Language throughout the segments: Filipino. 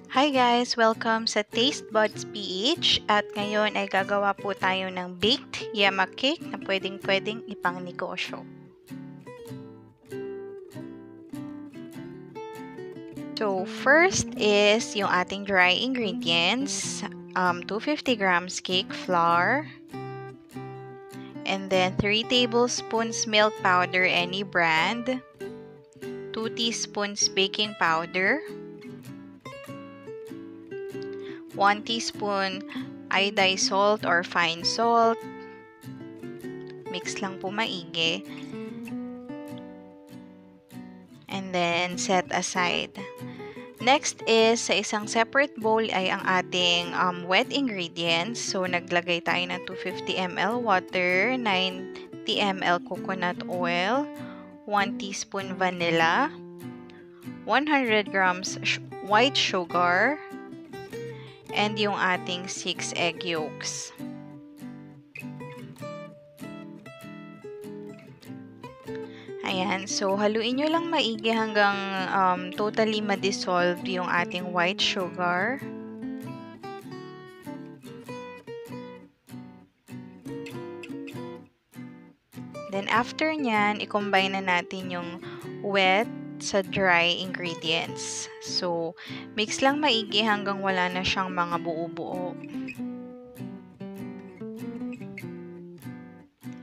Hi guys! Welcome sa Taste Buds PH at ngayon ay gagawa po tayo ng baked yema cake na pwedeng ipang negosyo. So first is yung ating dry ingredients, 250 grams cake flour, and then 3 tablespoons milk powder any brand, 2 teaspoons baking powder, 1 teaspoon iodized salt or fine salt. Mix lang po maigi. And then, set aside. Next is, sa isang separate bowl ay ang ating wet ingredients. So, naglagay tayo ng 250 ml water, 90 ml coconut oil, 1 teaspoon vanilla, 100 grams white sugar, and yung ating 6 egg yolks. Ayan, so haluin nyo lang maigi hanggang totally ma-dissolve yung ating white sugar. Then after nyan, i-combine na natin yung wet sa dry ingredients. So, mix lang maigi hanggang wala na siyang mga buo-buo.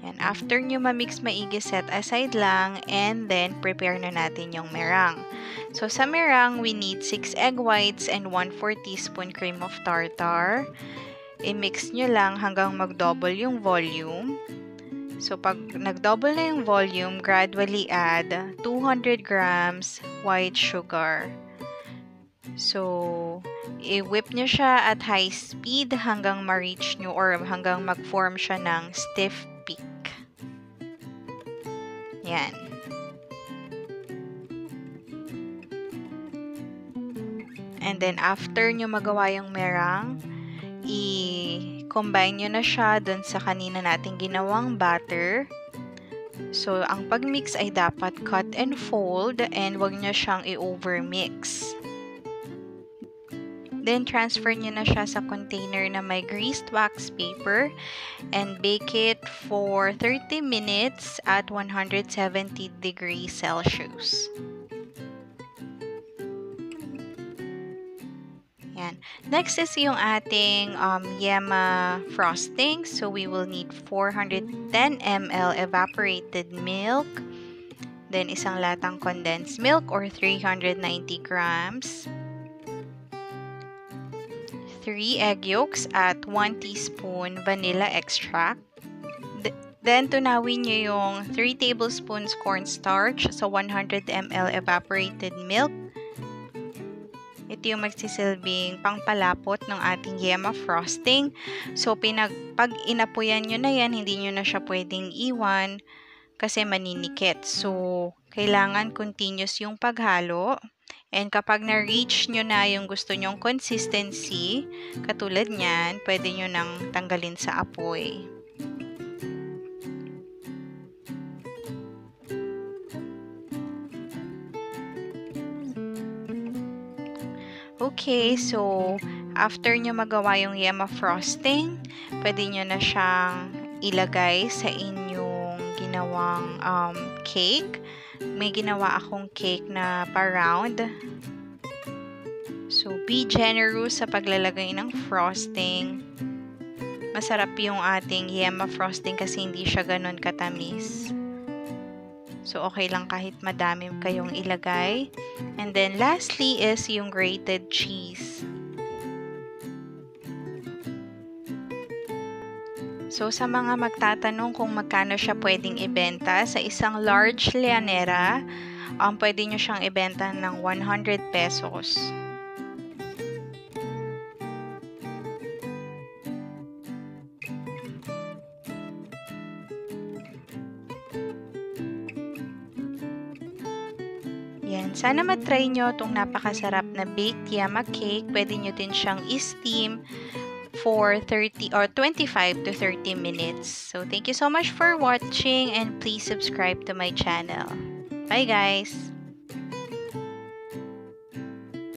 Yan. After nyo ma-mix maigi, set aside lang and then prepare na natin yung meringue. So, sa meringue, we need 6 egg whites and 1/4 teaspoon cream of tartar. I-mix nyo lang hanggang mag-double yung volume. So, pag nag-double na yung volume, gradually add 200 grams white sugar. So, i-whip nyo siya at high speed hanggang ma-reach nyo or hanggang mag-form siya ng stiff peak. Yan. And then, after nyo magawa yung meringue, i-combine nyo na siya dun sa kanina nating ginawang batter. So, ang pag-mix ay dapat cut and fold and wag nyo siyang i-overmix. Then, transfer nyo na siya sa container na may greased wax paper and bake it for 30 minutes at 170 degrees Celsius. Yan. Next is yung ating Yema Frosting. So, we will need 410 ml evaporated milk. Then, isang latang condensed milk or 390 grams. 3 egg yolks at 1 teaspoon vanilla extract. Then, tunawin nyo yung 3 tablespoons cornstarch sa 100 ml evaporated milk. Ito yung magsisilbing pangpalapot ng ating Yema Frosting. So, pag inapuyan nyo na yan, hindi nyo na siya pwedeng iwan kasi maninikit. So, kailangan continuous yung paghalo. And kapag na-reach nyo na yung gusto nyong consistency, katulad nyan, pwede nyo nang tanggalin sa apoy. Okay, so after nyo magawa yung Yema Frosting, pwede nyo na siyang ilagay sa inyong ginawang cake. May ginawa akong cake na pa-round. So, be generous sa paglalagay ng frosting. Masarap yung ating Yema Frosting kasi hindi siya ganun katamis. So, okay lang kahit madami kayong ilagay. And then, lastly is yung grated cheese. So, sa mga magtatanong kung magkano siya pwedeng ibenta, sa isang large lianera, pwede nyo siyang ibenta ng 100 pesos. Yan. Sana matry nyo itong napakasarap na baked yema cake. Pwede nyo din siyang i-steam for 30 or 25 to 30 minutes. So, thank you so much for watching and please subscribe to my channel. Bye, guys!